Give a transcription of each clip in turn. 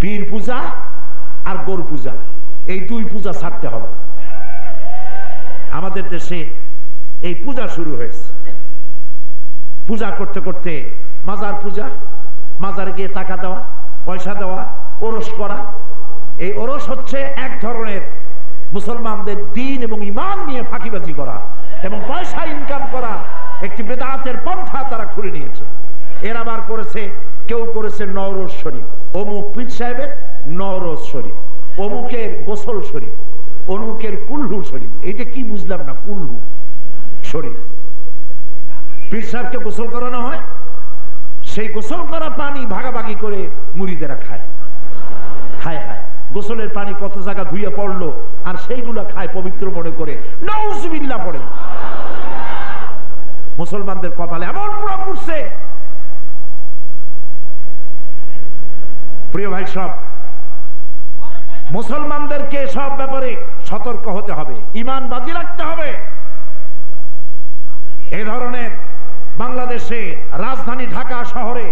পীর পূজা আর গরু পূজা, এই দুই পূজা ছাড়তে হবে। আমাদের দেশে এই পূজা শুরু হয়েছে। পূজা করতে করতে মাজার পূজা, মাজারে গিয়ে টাকা দেওয়া, পয়সা দেওয়া, ওরস করা। এই ওরস হচ্ছে এক ধরনের মুসলমানদের দ্বীন এবং ঈমান নিয়ে ফাঁকিবাজি করা এবং পয়সা ইনকাম করা একটি বেদাতের পন্থা তারা খুলে নিয়েছে। এর আবার করেছে, কেউ করেছে নওরোজ শরীফ, অমুক পীর সাহেবের নওরোজ শরীফ, অমুকের গোসল শরীফ, অমুকের কুল্লু শরীফ। এটা কি বুঝলাম না, কুল্লু শরীফ। পীর সাহেবকে গোসল করানো হয়, সেই গোসল করা পানি ভাগাভাগি করে মুরিদেরা খায়। হায় হায়, গোসলের পানি কত জায়গা ধুইয়া পড়লো আর সেইগুলো খায় পবিত্র মনে করে, নাউজুবিল্লাহ পড়ে। মুসলমানদের কপালে এমন প্রভাব পড়ছে। প্রিয় ভাই, সব মুসলমানদেরকে সব ব্যাপারে সতর্ক হতে হবে, ঈমান বাজি রাখতে হবে। এই ধরনের বাংলাদেশে রাজধানী ঢাকা শহরে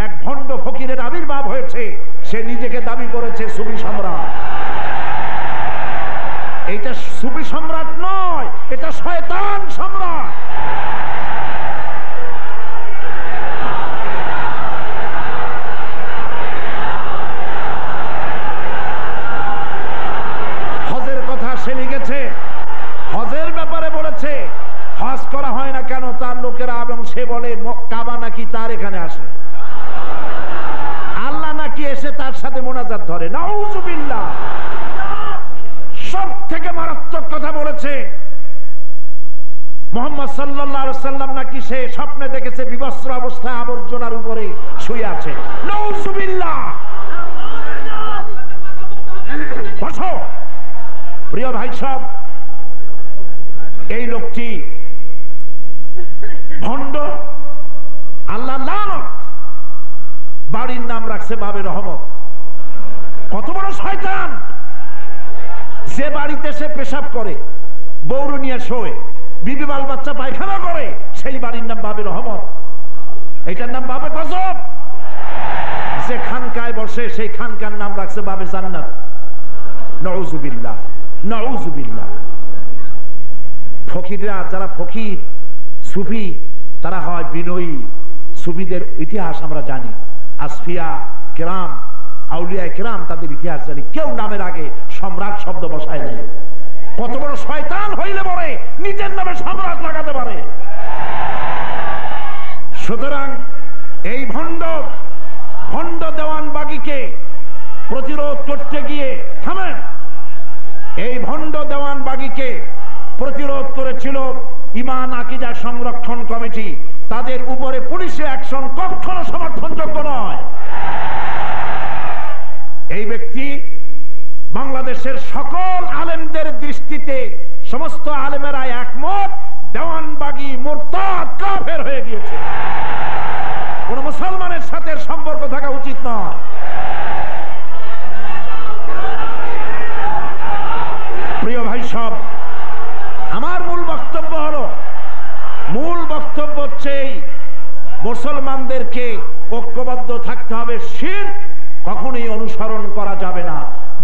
এক ভণ্ড ফকিরের আবির্ভাব হয়েছে। সে নিজেকে দাবি করেছে সুফি সম্রাট। এটা সুফি সম্রাট নয়, এটা শয়তান সম্রাট। হজের কথা সে লিখেছে, হজের ব্যাপারে বলেছে হজ করা হয় না কেন তার লোকেরা, এবং সে বলে কাবা নাকি তার এখানে আসে, আল্লাহ নাকি এসে তার সাথে মোনাজাত ধরে। নাউজুবিল্লাহ। সব থেকে মারাত্মক কথা বলেছে, মুহাম্মদ সাল্লাল্লাহু আলাইহি ওয়াসাল্লাম নাকি সে স্বপ্নে দেখেছে বিবস্ত্র অবস্থায় আবর্জনার উপরে শুয়ে আছে। নাউজুবিল্লাহ। বসো প্রিয় ভাই সব, এই লোকটি ভণ্ড, আল্লাহ লানত। বাড়ির নাম রাখছে বাবে রহমত। কত বড় শয়তান! যে বাড়িতে সে পেশাব করে, বউরু নিয়ে শোয়, বিবি বাল বাচ্চা পায়খানা করে, সেই বাড়ির নাম বাবে রহমত। এটার নাম বাবে গজব। যে খানকায় বসে, সেই খানকার নাম রাখছে বাবে জান্নাত। নাউজুবিল্লাহ, নাউজুবিল্লাহ। ফকিররা, যারা ফকির সুফি, তারা হয় বিনয়ী। সুফিদের ইতিহাস আমরা জানি, আসফিয়া কেরাম, আউলিয়া কেরাম, তাদের ইতিহাস জানি। কেউ নামের আগে সম্রাট শব্দ বসায় নাই। কত বড় শয়তান হইলে পরে নিজের নামে সম্রাট লাগাতে পারে। সুতরাং এই ভণ্ড দেওয়ান বাগিকে প্রতিরোধ করতে গিয়ে, থামেন, এই ভণ্ড দেওয়ান বাগিকে প্রতিরোধ করেছিল ঈমান আকীদা সংরক্ষণ কমিটি। তাদের উপরে পুলিশে অ্যাকশন কখনো সমর্থনযোগ্য নয়। এই ব্যক্তি বাংলাদেশের সকল আলেমদের দৃষ্টিতে, সমস্ত আলেমেরা একমত, দেওয়ানবাগী মুরতাদ কাফের হয়ে গিয়েছে। কোন মুসলমানের সাথে সম্পর্ক থাকা উচিত নয়। প্রিয় ভাই সব, আমার মূল বক্তব্য হচ্ছে মুসলমানদেরকে ঐক্যবদ্ধ থাকতে হবে। শিরক কখনোই অনুসরণ করা যাবে না।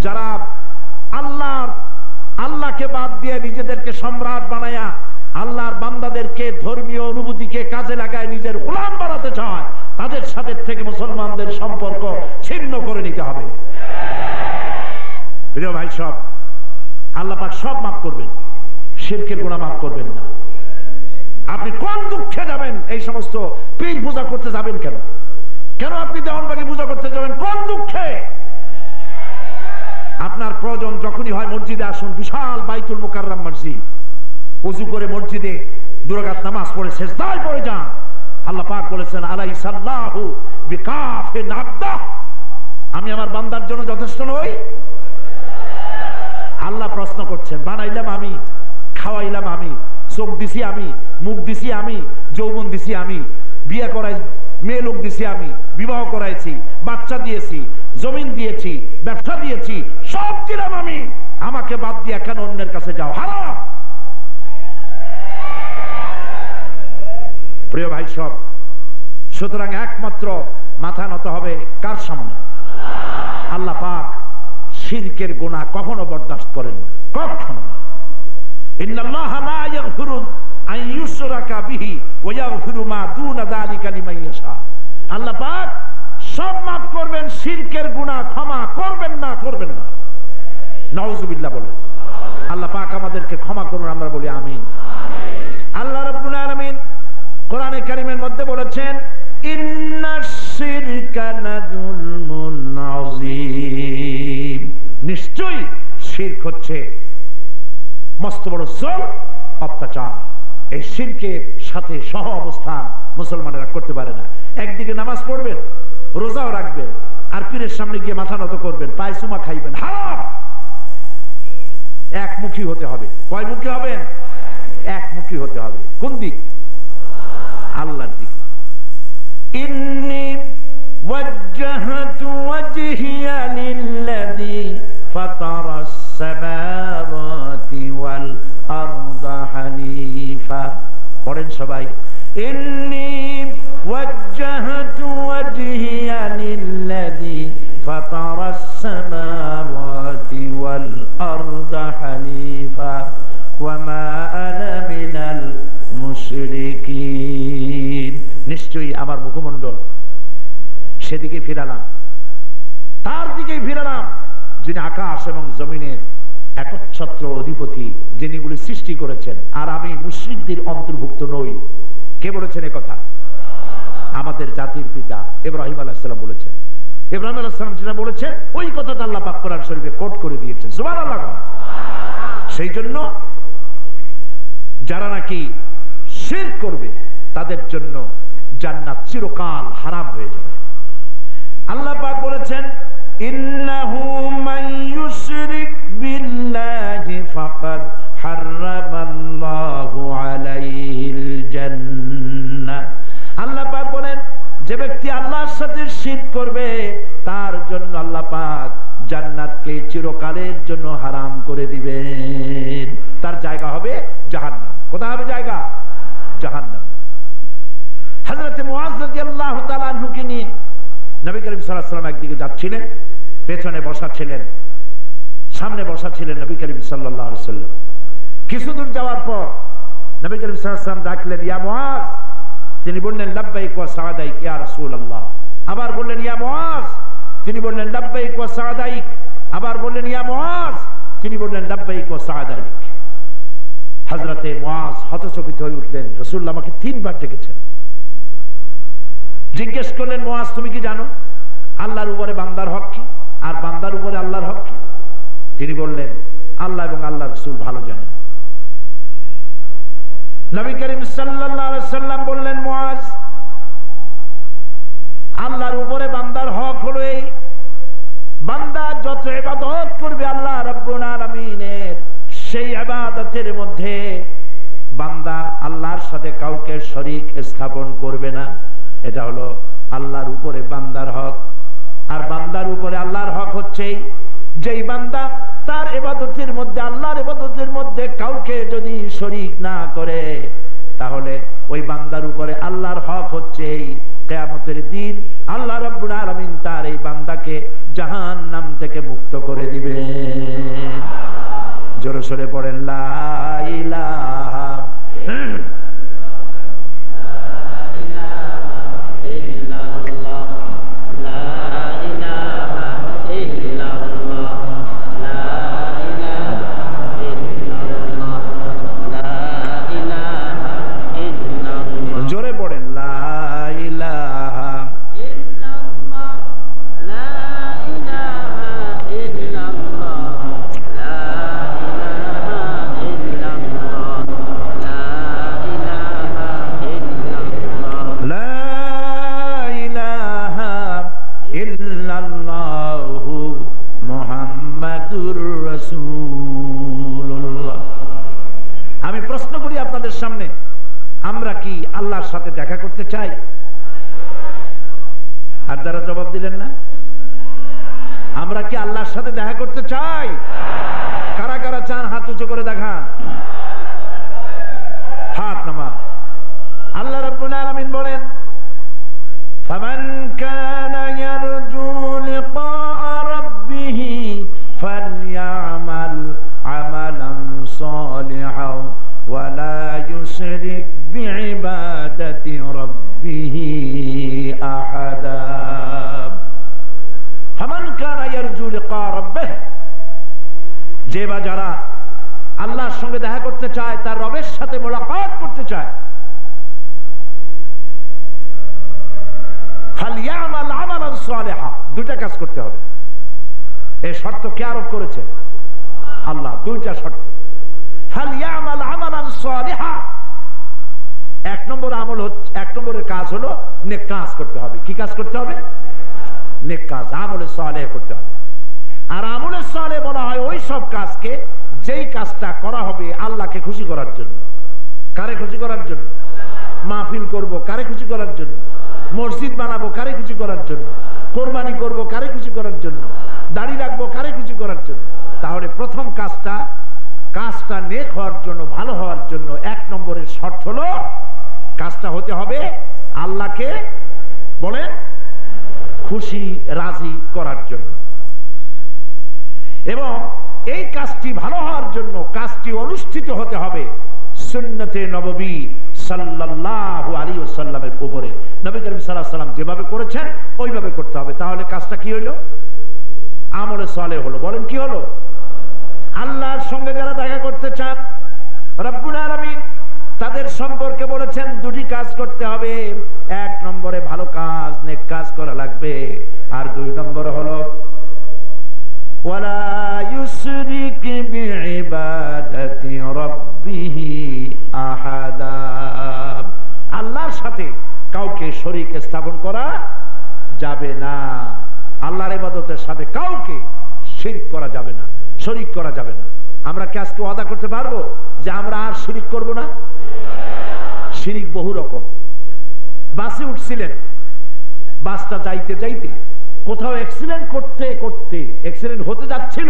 যারা আল্লাহকে বাদ দিয়ে নিজেদেরকে সম্রাট বানায়া আল্লাহর বান্দাদেরকে ধর্মীয় অনুভূতিকে কাজে লাগায় নিজের গোলাম বানাতে চায়, তাদের সাথে থেকে মুসলমানদের সম্পর্ক ছিন্ন করে নিতে হবে। প্রিয় ভাই সব, আল্লাহ পাক সব মাফ করবেন, শিরকের গুনাহ মাফ করবেন না। আপনি কোন দুঃখে যাবেন এই সমস্ত পীর পূজা করতে যাবেন? কেন কেন আপনি দেওয়ানবাগী পূজা করতে যাবেন? কোন দুঃখে? আপনার প্রয়োজন যখনই হয় মসজিদে আসুন, বিশাল বাইতুল মুকাররম মসজিদ, ওযু করে মসজিদে 2 রাকাত নামাজ পড়ে সিজদায় পড়ে যান। আল্লাহ পাক বলেছেন, আলাইসাল্লাহু বিকাফিন আবদাহ, আমি আমার বান্দার জন্য যথেষ্ট নই? আল্লাহ প্রশ্ন করছেন, বানাইলাম আমি, খাওয়াইলাম আমি, চোখ দিছি আমি, মুখ দিছি আমি, যৌবন দিছি আমি, বিয়ে করাই মেয়ে লোক দিছি আমি, বিবাহ করাইছি, বাচ্চা দিয়েছি, জমিন দিয়েছি, ব্যবসা দিয়েছি, সব দিলাম আমি, আমাকে বাদ দিয়ে কেন অন্যের কাছে যাও? হারাম। প্রিয় ভাই সব, সুতরাং একমাত্র মাথা নত হবে কার সামনে? আল্লাহ শিরকের গুনাহ কখনো বরদাস্ত করেন না, কখনো। ইন্নাল্লাহা লা ইয়াগফিরু আন ইউশরাকা বিহি ওয়া ইয়াগফিরু মা দুনা যালিকা লিমান ইয়াশা। আল্লাহ পাক সব মাফ করবেন, শিরকের গুনাহ ক্ষমা করবেন না, করবেন না। নাউযুবিল্লাহ বলেন। আল্লাহ পাক আমাদেরকে ক্ষমা করুন, আমরা বলি আমিন। আল্লাহ রাব্বুল আলামিন কোরআনে কারীমের মধ্যে বলেছেন, ইন্নাশ শিরকা লাযুলমুন আযীম। নিশ্চয়ই শিরক হচ্ছে মস্ত বড় জুলম, অত্যাচার। এই শিরকের সাথে সহ অবস্থান মুসলমানেরা করতে পারে না। একদিকে নামাজ পড়বেন, রোজাও রাখবেন, আর পীরের সামনে গিয়ে মাথা নত করবেন, পায়ে চুমা খাইবেন, হারাম। একমুখী হতে হবে। কয়মুখী হবেন? একমুখী হতে হবে। কোন দিক? আল্লাহর দিকে। ইন্নী ওয়াজ্জাহতু ওয়াজহিয়া লিল্লাযী ফাতারাস সামাওয়াতি ওয়াল আরদা হানিফা। পড়েন সবাই, ইন্নী ওয়াজ্জাহতু ওয়াজহিয়া লিল্লাযী ফাতারাস সামাওয়াতি ওয়াল আরদা হানিফা ওয়া মা আনা মিনাল মুশরিকিন। নিশ্চয়ই আমার মুখমণ্ডল সেদিকে ফিরালাম, তার দিকে ফিরালাম যিনি আকাশ এবং জমিনের একচ্ছত্র অধিপতি, যিনি গুলি সৃষ্টি করেছেন। আর আমি মুশরিকদের অন্তর্ভুক্ত নই। কে বলেছেন এ কথা? আমাদের জাতির পিতা ইব্রাহিম আলাইহিস সালাম বলেছেন। ইব্রাহিম আলাইহিস সালাম যেটা বলেছেন ওই কথাটা আল্লাহ পাক কোরআন শরীফে কোট করে দিয়েছেন। সুবহানাল্লাহ। সেই জন্য যারা নাকি শিরক করবে তাদের জন্য জান্নাত চিরকাল হারাম হয়ে যাবে। আল্লাহ পাক বলেছেন, ইন্নাহু মান ইউশরিক বিল্লাহি ফাকাদ হারামাল্লাহু আলাইহিল জান্নাহ। আল্লাহ পাক বলেন, যে ব্যক্তি আল্লাহর সাথে শিরক করবে তার জন্য আল্লাহ পাক জান্নাতকে চিরকালের জন্য হারাম করে দিবেন। তার জায়গা হবে জাহান্নাম। কোথায় হবে জায়গা? জাহান্নাম। হযরত মুআয রাদিয়াল্লাহু তাআলা আনহুকে নিয়ে নবী করিম সাল্লাল্লাহু আলাইহি ওয়াসাল্লাম একদিকে যাচ্ছিলেন, পেছনে বসা ছিলেন, সামনে বসা ছিলেন নবী করিম সাল্লাল্লাহু আলাইহি ওয়াসাল্লাম। কিছু দূর যাওয়ার পর নবী করিম সাল্লাল্লাহু আলাইহি ওয়াসাল্লাম ডাকলেন, ইয়া মুআয। তিনি বললেন, লাব্বাইক ওয়া সাআদাইক ইয়া রাসূলুল্লাহ। আবার বললেন, ইয়া মুআয। তিনি বললেন, লাব্বাইক ওয়া সাআদাইক। আবার বললেন, ইয়া মুআয। তিনি বললেন, লাব্বাইক ওয়া সাআদাইক। হযরতে মুআয হতচকিত হয়ে উঠলেন, রাসূলুল্লাহ আমাকে তিনবার ডেকেছেন। জিজ্ঞেস করলেন, মুআয তুমি কি জানো আল্লাহর উপরে বান্দার হক কি আর বান্দার উপরে আল্লাহর হক কি? তিনি বললেন, আল্লাহ এবং আল্লাহর রাসূল ভালো জানেন। নবী করিম সাল্লাল্লাহু আলাইহি ওয়াসাল্লাম বললেন, মুআয আল্লাহর উপরে বান্দার হক হলো এই, বান্দা যত ইবাদত করবে আল্লাহ রাব্বুল আলামিনের, সেই ইবাদতের মধ্যে বান্দা আল্লাহর সাথে কাউকে শরীক স্থাপন করবে না। এটা হলো আল্লাহর উপরে বান্দার হক। আর বান্দার উপরে আল্লাহর হক হচ্ছে যেই বান্দা তার ইবাদতের মধ্যে, আল্লাহর ইবাদতের মধ্যে কাউকে যদি শরীক না করে, তাহলে ওই বান্দার উপরে আল্লাহর হক হচ্ছে কিয়ামতের দিন আল্লাহ রাব্বুল আলামিন তার এই বান্দাকে জাহান্নাম থেকে মুক্ত করে দিবেন। জোরে সোরে পড়েন, লা ইলাহা সামনে আমরা কি আল্লাহর সাথে দেখা করতে চাই? আর যারা জবাব দিলেন না, আমরা কি আল্লাহর সাথে দেখা করতে চাই? কারা কারা চান হাত উঁচু করে দেখান, হাত নামা। আল্লাহ রাব্বুল আলামিন বলেন, ফামান কানা ইয়ারজু লিকা রাব্বিহি মান কানা ইয়ারজু লিকা রাব্বিহ, যে বা যারা আল্লাহর সঙ্গে দেখা করতে চায়, তার রবের সাথে মোলাকাত করতে চায়, ফালইয়ামাল আমালান সালিহা, দুইটা কাজ করতে হবে। এই শর্ত কে আরোপ করেছে? আল্লাহ। দুইটা শর্ত। ফালইয়ামাল আমালান সালিহা, এক নম্বর আমল হচ্ছে, এক নম্বরের কাজ হলো নেক কাজ করতে হবে। কি কাজ করতে হবে? নেক কাজ, আমলে সালেহ করতে হবে। আর আমলে সালেহ বলা হয় ওই সব কাজকে যেই কাজটা করা হবে আল্লাহকে খুশি করার জন্য। কারে খুশি করার জন্য? মাহফিল করব কারে খুশি করার জন্য? মসজিদ বানাবো কারে খুশি করার জন্য? কোরবানি করব কারে খুশি করার জন্য? দাড়ি রাখবো কারে খুশি করার জন্য? তাহলে প্রথম কাজটা নেক হওয়ার জন্য, ভালো হওয়ার জন্য এক নম্বরের শর্ত হলো কাজটা হতে হবে আল্লাহকে বলেন খুশি রাজি করার জন্য। এবং এই কাজটি ভালো হওয়ার জন্য কাজটি অনুষ্ঠিত হতে হবে সুন্নতে নববী সাল্লাল্লাহু আলাইহি ওয়াসাল্লামের উপরে। নবী করিম সাল্লাল্লাহু আলাইহি ওয়াসাল্লাম যেভাবে করেছেন ওইভাবে করতে হবে। তাহলে কাজটা কি হলো? আমলে সালেহ হলো। বলেন কি হলো? আল্লাহর সঙ্গে যারা দেখা করতে চান, রব্বুল আলামিন তাদের সম্পর্কে বলেছেন দুটি কাজ করতে হবে। এক নম্বরে ভালো কাজ, নেক কাজ করা লাগবে। আর দুই নম্বর হলো ওয়ালা ইউশরিক বিইবাদাতি রাব্বিহি আহাদা, আল্লাহর সাথে কাউকে শরীক স্থাপন করা যাবে না। আল্লাহর ইবাদতের সাথে কাউকে শিরক করা যাবে না, শরীক করা যাবে না। আমরা কি আজকে ওয়াদা করতে পারবো যে আমরা আর শিরক করব না? শিরক বহু রকম। বাসে উঠছিলেন, বাসটা যাইতে যাইতে কোথাও অ্যাক্সিডেন্ট করতে করতে অ্যাক্সিডেন্ট হতে যাচ্ছিল,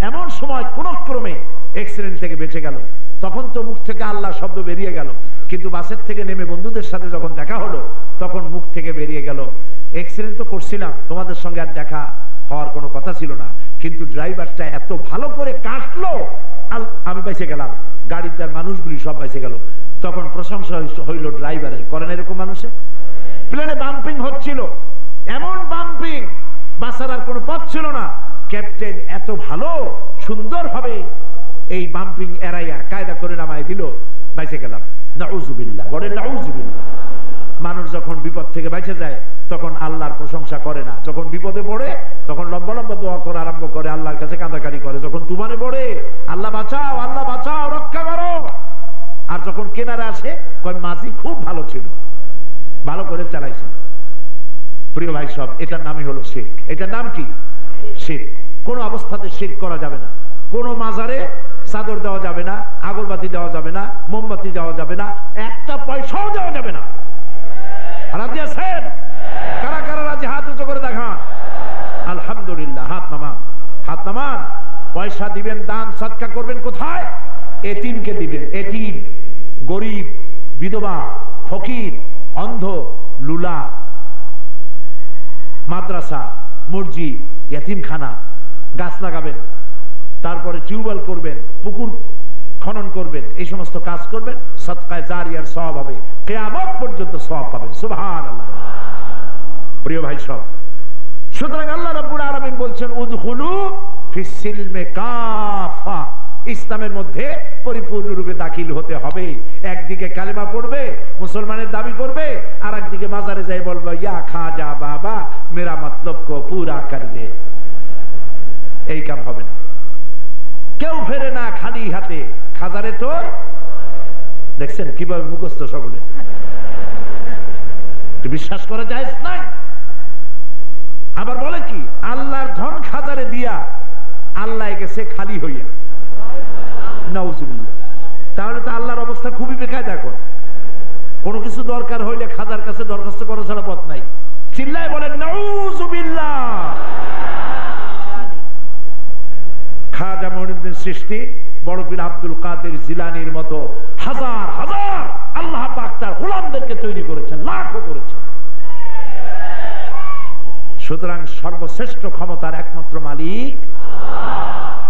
এমন সময় কোন ক্রমে অ্যাক্সিডেন্ট থেকে বেঁচে গেল। তখন তো মুখ থেকে আল্লাহ শব্দ বেরিয়ে গেল, কিন্তু বাসের থেকে নেমে বন্ধুদের সাথে যখন দেখা হলো তখন মুখ থেকে বেরিয়ে গেল অ্যাক্সিডেন্ট তো করছিলাম, তোমাদের সঙ্গে আর দেখা হওয়ার কোনো কথা ছিল না, কিন্তু ড্রাইভারটা এত ভালো করে কাটলো আমি বেঁচে গেলাম, গাড়িতে আর মানুষগুলি সব বেঁচে গেল। তখন প্রশংসা হইল ড্রাইভারের। করেন এরকম মানুষে? প্লেনে বাম্পিং হচ্ছিল, এমন বাম্পিং বাঁচার আর কোনো পথ ছিল না। ক্যাপ্টেন এত ভালো সুন্দর ভাবে এই বাম্পিং এড়াইয়া কায়দা করে নামায় দিল, বেঁচে গেলাম। নাউজুবিল্লাহ, বলেন নাউজুবিল্লাহ। মানুষ যখন বিপদ থেকে বেঁচে যায় তখন আল্লাহর প্রশংসা করে না। যখন বিপদে পড়ে তখন লম্বা লম্বা দোয়া করা আরম্ভ করে, আল্লাহর কাছে কাঁদাকাটি করে। যখন তুফানে পড়ে আল্লাহ বাঁচাও, আল্লাহ বাঁচাও, রক্ষা করো। আর যখন কেনারে আসে কয় মাঝি খুব ভালো ছিল, ভালো করে চালাইছিল। প্রিয় ভাই সব, এটার নামই হলো শিরক। এটার নাম কি? শিরক। কোনো অবস্থাতে শিরক করা যাবে না। কোনো মাজারে চাদর দেওয়া যাবে না, আগরবাতি দেওয়া যাবে না, মোমবাতি দেওয়া যাবে না, একটা পয়সাও দেওয়া যাবে না। রাজি আছেন? কারা কারা রাজি? হাত উঁচু করে দেখান। আলহামদুলিল্লাহ। হাত নামান, হাত নামান। পয়সা দিবেন, দান সদকা করবেন কোথায়? এতিমকে দিবেন। এতিম, গরিব, বিধবা, ফকির, অন্ধ, লুলা, মাদ্রাসা, মসজিদ, এতিমখানা, গাছ লাগাবেন, তারপরে টিউবওয়েল করবেন, পুকুর খনন করবেন, এই সমস্ত কাজ করবেন, সদকায়ে জারিয়ার সওয়াব হবে, কিয়ামত পর্যন্ত সওয়াব পাবেন। সুবহানাল্লাহ। প্রিয় ভাই সব, সুতরাং আল্লাহ রাব্বুল আলামিন বলছেন উদখুলু ফিস সিলমে কাফা, ইসলামের মধ্যে পরিপূর্ণরূপে দাখিল হতে হবে। একদিকে কালেমা পড়বে, মুসলমানের দাবি করবে, আর একদিকে মাজারে যাই বলবে ইয়া খাজা বাবা মেরা মতলব কো পুরা কর দে। এই কাম হবে না। কেউ ফেরে না খালি হাতে, খাজারে তোর। দেখছেন কিভাবে মুখস্থ সকলে? বিশ্বাস করা যায় নাই। আবার বলে কি আল্লাহর ধন খাজারে দিয়া আল্লাহ গেছে খালি হইয়া। নাউজুবিল্লাহ। তাহলে তো আল্লাহর অবস্থা খুবই বেকায়দা। এখন কোনো কিছু দরকার হইলে খাজার কাছে দরখাস্ত করা ছাড়া পথ নাই। চিল্লায় বলেন নাউজুবিল্লাহ। খাজা মঈনুদ্দিন সৃষ্টি, বড় পীর আব্দুল কাদের জিলানীর মতো হাজার হাজার আল্লাহ পাক তার গোলামদেরকে তৈরি করেছেন, লাখও করেছেন। সুতরাং সর্বশ্রেষ্ঠ ক্ষমতার একমাত্র মালিক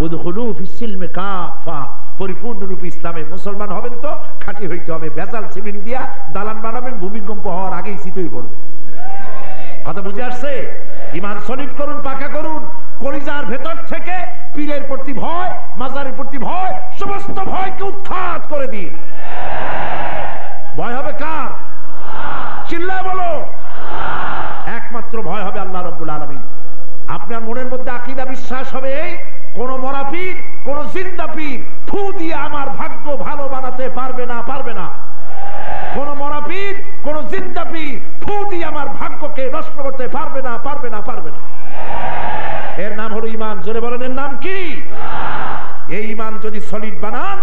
উদখুলু ফিস সিলমি কাফা, পরিপূর্ণরূপে ইসলামে মুসলমান হবেন তো খাঁটি হইতে হবে। ভেজাল সিমেন্ট দিয়া দালান বানাবেন, ভূমিকম্প হওয়ার আগেই চিতই পড়বে। কথা বুঝে আসছে? ইমান সলিড করুন, পাকা করুন। কলিজার ভেতর থেকে পীরের প্রতি ভয়, মাজারের প্রতি ভয়, সমস্ত ভয়কে উৎখাত করে দিন। ভয় হবে কার? চিল্লায় বলো। একমাত্র ভয় হবে আল্লাহ রাব্বুল আলামিন। আপনার মনের মধ্যে আকীদা বিশ্বাস হবে কোন মরা পীর, কোন জিন্দা পীর ফু দিয়ে আমার ভাগ্য ভালো বানাতে পারবে না, পারবে না। কোন মরা পীর, কোন জিন্দা পীর ফু দিয়ে আমার ভাগ্যকে নষ্ট করতে পারবে না, পারবে না, পারবে না। এর নাম হলো ঈমান। জোরে বলেন, এর নাম কি? এই ঈমান যদি সলিড বানান,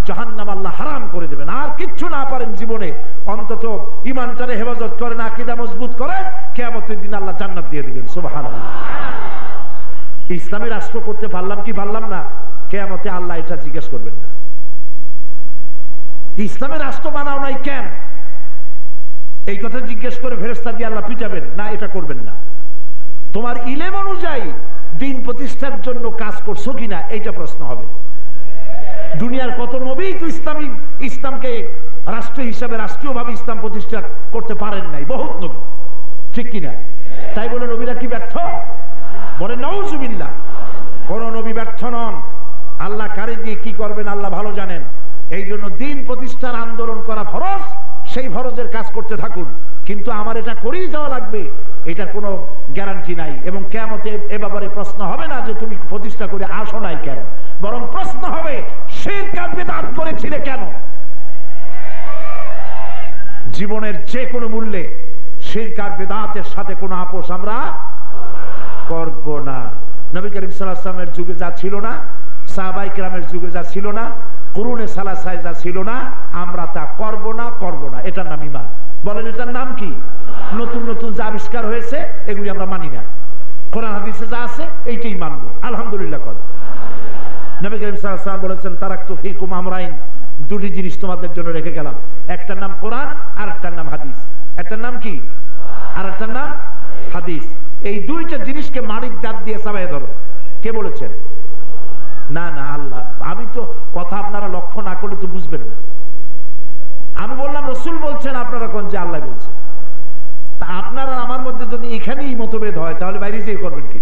জাহান্নাম আল্লাহ হারাম করে দেবেন। আর কিচ্ছু না পারেন জীবনে, অন্তত ঈমানটারে হেফাজত করেন, আকীদা মজবুত করেন, কিয়ামতের দিন আল্লাহ জান্নাত দিয়ে দিবেন। সুবহানাল্লাহ। ইসলামী রাষ্ট্র করতে পারলাম কি পারলাম না, কিয়ামতে আল্লাহ এটা জিজ্ঞেস করবেন না। ইসলামের রাষ্ট্র বানাও নাই কেন, এই কথা জিজ্ঞেস করে ফেরেশতা দিয়ে আল্লাহ পিটাবেন না, এটা করবেন না। তোমার ইলম অনুযায়ী দিন প্রতিষ্ঠার জন্য কাজ করছো কিনা, এইটা প্রশ্ন হবে। দুনিয়ার কত নবী তো ইসলামকে রাষ্ট্র হিসাবে, রাষ্ট্রীয়ভাবে ইসলাম প্রতিষ্ঠা করতে পারেন নাই, বহুত নবী, ঠিক কিনা? তাই বলে নবীরা কি ব্যর্থ? বলে নাউজুবিল্লাহ। কোন নবী ব্যর্থ নন। আল্লাহ কারে দিয়ে কি করবেন আল্লাহ ভালো জানেন। এই জন্য দিন প্রতিষ্ঠার আন্দোলন করা ফরজ, সেই ফরজের কাজ করতে থাকুন। কিন্তু আমার এটা করেই যাওয়া লাগবে, এটার কোনো গ্যারান্টি নাই। এবং কিয়ামতে এ ব্যাপারে প্রশ্ন হবে না যে তুমি প্রতিষ্ঠা করে আসো নাই কেন, বরং প্রশ্ন হবে শিরক আর বিদআত করেছিলে কেন। জীবনের যে কোনো মূল্যে শিরক আর বিদআতের সাথে কোনো আপোষ আমরা করব না। নবী করিম সাল্লাল্লাহু আলাইহি ওয়াসাল্লামের যুগে যা ছিল না, সাহাবায়ে কেরামের যুগে যা ছিল না, কুরুনে সালাসায় যা ছিল না, আমরা তা করব না, করব না। এটার নাম ঈমান। বলেন এটার নাম কি? নতুন নতুন যা আবিষ্কার হয়েছে এগুলি আমরা মানি না। কোরআন হাদিসে যা আছে এইটাই মানবো। আলহামদুলিল্লাহ কর। নবী করিম সাল্লাল্লাহু আলাইহি ওয়াসাল্লাম বলেছেন, তারাকতু ফীকুম আমরাইন, দুটি জিনিস তোমাদের জন্য রেখে গেলাম। একটার নাম কোরআন, আর একটার নাম হাদিস। একটার নাম কি? আর একটার নাম হাদিস। এই দুইটা জিনিসকে মাড়ির দাঁত দিয়ে চাবাই ধরো। কে বলেছেন? না না, আল্লাহ। আমি তো কথা আপনারা লক্ষ্য না করলে তো বুঝবেন না। আমি বললাম রাসূল বলছেন, আপনারা কোন যে আল্লাহ বলছেন। তা আপনারা আমার মধ্যে যদি এখানেই মতভেদ হয়, তাহলে বাইরে যেয়ে করবেন কি?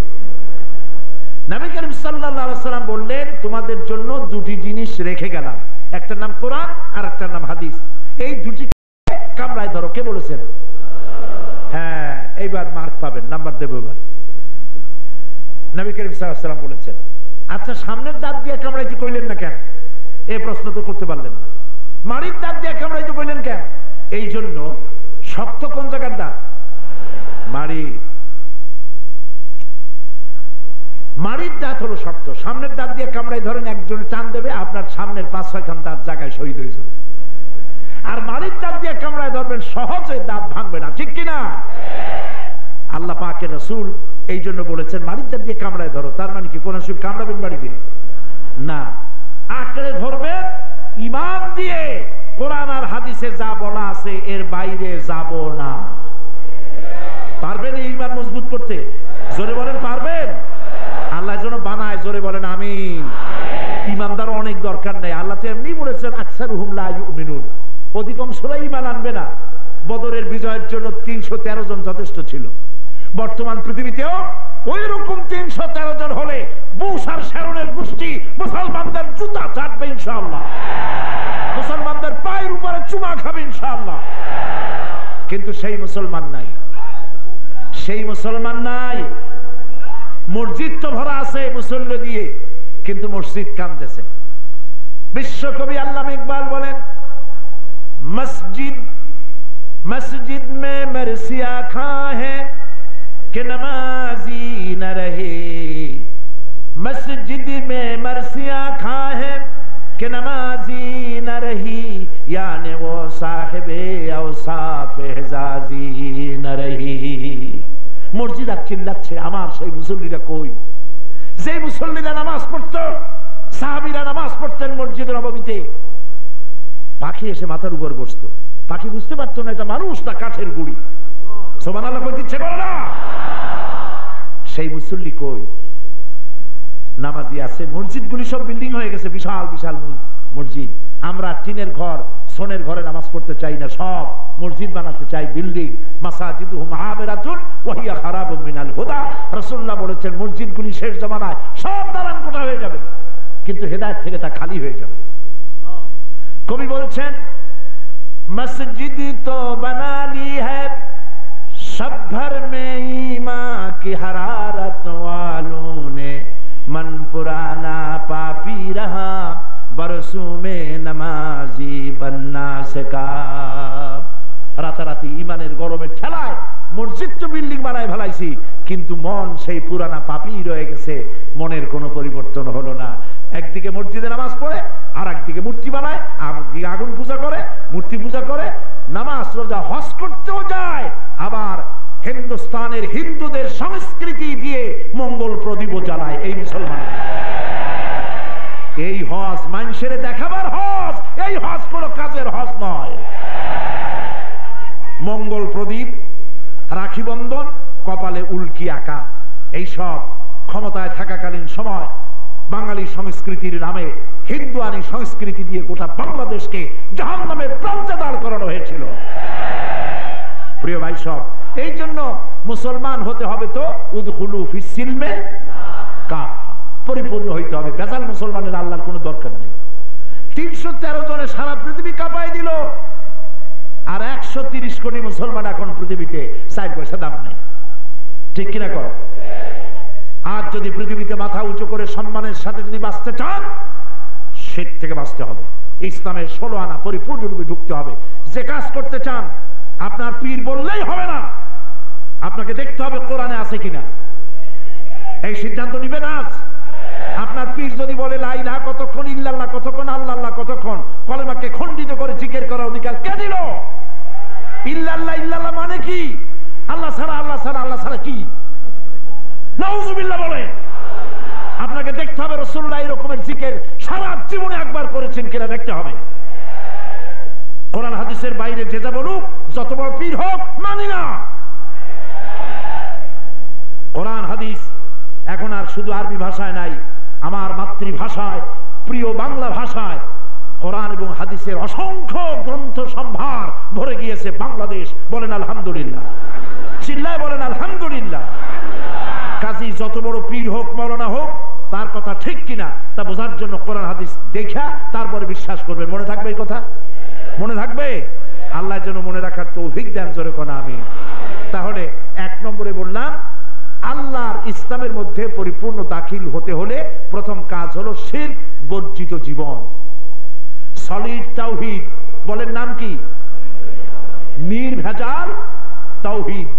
নবী করিম সাল্লাল্লাহু আলাইহি ওয়াসাল্লাম বললেন, তোমাদের জন্য দুটি জিনিস রেখে গেলাম, একটার নাম কোরআন আর একটার নাম হাদিস। এই দুটি কামড়ায় ধরো। কে বলেছেন? হ্যাঁ, এইবার মার্ক পাবেন, নাম্বার দেব এবার। নবী করিম সাল্লাল্লাহু আলাইহি ওয়াসাল্লাম বলেছেন। আচ্ছা, সামনের দাঁত দিয়ে কামড়াইতে কইলেন না কেন? এই প্রশ্ন তো করতে পারলেন না। মাড়ির দাঁত দিয়ে কামড়াইতে কইলেন কেন? এই জন্য শক্ত কোন জায়গার দাঁত? মাড়ি। মাড়ির দাঁত হলো শক্ত। সামনের দাঁত দিয়ে কামড়াই ধরেন, একজনে টান দেবে, আপনার সামনের 5-6 খান দাঁত জায়গায় শহীদ হয়ে যাবে। আর মাড়ির দাঁত দিয়ে কামড়াই ধরবেন, সহজে দাঁত ভাঙবে না, ঠিক কিনা? আল্লাহ পাকের রাসূল এই জন্য বলেছেন মাড়ির দাঁত দিয়ে কামড়াই ধরো। তার মানে কি কোন সুর কামড়াবেন বাড়ি দিয়ে? না, আঁকড়ে ধরবেন ঈমান দিয়ে। কোরআন আর হাদিসে যা বলা আছে এর বাইরে যাব না। পারবেন এই ঈমান মজবুত করতে? জোরে বলেন পারবেন? আল্লাহ যেন বানায়, জোরে বলেন আমিন। ঈমানদার অনেক দরকার নেই। আল্লাহ তো এমনি বলেছেন আকসারুহুম লা ইউমিনুন, অধিকাংশরাই ঈমান আনবে না। বদরের বিজয়ের জন্য 313 জন যথেষ্ট ছিল। বর্তমান পৃথিবীতেও ওই রকম 313 জন হলে বুশ আর শারনের গোষ্ঠী মুসলমানদের জুতা চাটবে ইনশাআল্লাহ, মুসলমানদের পায়ের উপরে চুমা খাবে ইনশাআল্লাহ। কিন্তু সেই মুসলমান নাই, সেই মুসলমান নাই। মসজিদ তো ভরা আছে মুসল্লি দিয়ে, কিন্তু মসজিদ কাঁদতেছে। বিশ্বকবি আল্লামা ইকবাল বলেন, মসজিদ मस्जिद में मरसिया खा है कि नमाजी न रहे, मस्जिद में मरसिया खा है कि नमाजी न रही, यानी वो साहिबे औसाफ एजाजी न रही। মসজিদ আর চিল্লাচ্ছে, আমার সেই মুসল্লিরা কই? যে মুসল্লিরা নামাজ পড়তো, সাহাবীরা নামাজ পড়তেন মসজিদ নববীতে, পাখি এসে মাথার উপর বসতো। পাখি বুঝতে পারতো না এটা মানুষ না কাঠের গুড়ি। সুবহানাল্লাহ কইতে ইচ্ছে করে না? সেই মুসল্লি কই? নামাজি আছে। মসজিদগুলি সব বিল্ডিং হয়ে গেছে, বিশাল বিশাল মসজিদ। আমরা টিনের ঘর, সোনের ঘরে নামাজ পড়তে চাই না, সব মসজিদ বানাতে চায়, বিল্ডিং। মাসাজিদুহুম আমিরাতুন ওয়া হিয়া খারাবুম মিনাল হুদা। রাসূলুল্লাহ বলেছেন মসজিদগুলি শেষ জামানায় সব দালান কোঠা হয়ে যাবে, কিন্তু হেদায়েত থেকে তা খালি হয়ে যাবে। কবি বলছেন मस्जिद तो बना ली है सब भर में ईमान की हरारत वालों ने, मन पुराना पापी रहा बरसों में नमाजी बनना सका। রাতারাতি ইমানের গরমে ঠেলায় মসজিদ তো বিল্ডিং বানায় ফেলাইছি, কিন্তু মন সেই পুরানা পাপী রয়ে গেছে, মনের কোনো পরিবর্তন হলো না। একদিকে মসজিদে নামাজ পড়ে, আর একদিকে মূর্তি বানায়, একদিকে আগুন পূজা করে, মূর্তি পূজা করে, নামাজ রোজা হজ করতেও যায়, আবার হিন্দুস্তানের হিন্দুদের সংস্কৃতি দিয়ে মঙ্গল প্রদীপও জ্বালায়। এই মুসলমান, এই হজ মানুষের দেখাবার হজ, এই হজ কোনো কাজের হজ নয়। মঙ্গল প্রদীপ, রাখি বন্ধন, কপালে উল্কি আঁকা, এইসব ক্ষমতায় থাকাকালীন সময় বাঙালি সংস্কৃতির নামে হিন্দুয়ানি সংস্কৃতি দিয়ে গোটা বাংলাদেশকে জাহান্নামের প্রান্তে দাঁড় করানো হয়েছিল। প্রিয় ভাই সব, এই জন্য মুসলমান হতে হবে তো উদখুলু ফিস সিলমে কাফা, পরিপূর্ণ হইতে হবে। বেজাল মুসলমানের আল্লাহর কোনো দরকার নেই। 313 জনে সারা পৃথিবী কাঁপায় দিল, আর 130 কোটি মুসলমান এখন পৃথিবীতে 4 পয়সা দাম নেই। ঠিক কিনা কর? আর যদি পৃথিবীতে মাথা উঁচু করে সম্মানের সাথে যদি বাঁচতে চান, শিরক থেকে বাঁচতে হবে, ইসলামের 16 আনা পরিপূর্ণরূপে ঢুকতে হবে। যে কাজ করতে চান আপনার পীর বললেই হবে না, আপনাকে দেখতে হবে কোরআনে আছে কিনা, এই সিদ্ধান্ত নিবেন। আজ আপনার পীর যদি বলে লা ইলাহা কতক্ষণ, ইল্লাল্লাহ কতক্ষণ, আল্লাহ কতক্ষণ, কলেমাকে খণ্ডিত করে জিকির করার অধিকার কে দিল? ইল্লাল্লাহ, ইল্লাল্লাহ মানে কি? আল্লাহ ছাড়া, আল্লাহ ছাড়া, আল্লাহ ছাড়া কি? নাউজুবিল্লাহ বলে। আপনাকে দেখতে হবে রাসূলুল্লাহ এই রকমের জিকির সারা জীবনে একবার করেছেন কিনা দেখতে হবে। কোরআন হাদিসের বাইরে যে যা বলুক, যত বড় পীর হোক, মানি না। কোরআন হাদিস এখন আর শুধু আরবি ভাষায় নাই, আমার মাতৃভাষায়, প্রিয় বাংলা ভাষায় কোরআন এবং হাদিসের অসংখ্য গ্রন্থ সম্ভার ভরে গিয়েছে বাংলাদেশ। বলেন আলহামদুলিল্লাহ, চিল্লায় বলেন আলহামদুলিল্লাহ। কাজী যত বড় পীর হোক, মাওলানা হোক, তার কথা ঠিক কিনা তা বোঝার জন্য কোরআন হাদিস দেখা তারপরে বিশ্বাস করবেন। মনে থাকবে এই কথা? মনে থাকবে? আল্লাহ যেন মনে রাখার তৌফিক দেন, জোরে কোন আমিন। তাহলে 1 নম্বরে বললাম, আল্লাহর ইসলামের মধ্যে পরিপূর্ণ দাখিল হতে হলে প্রথম কাজ হলো শিরক বর্জিত জীবন, সলিড তাওহীদ। বলেন নাম কি? নির্ভেজাল তাওহীদ।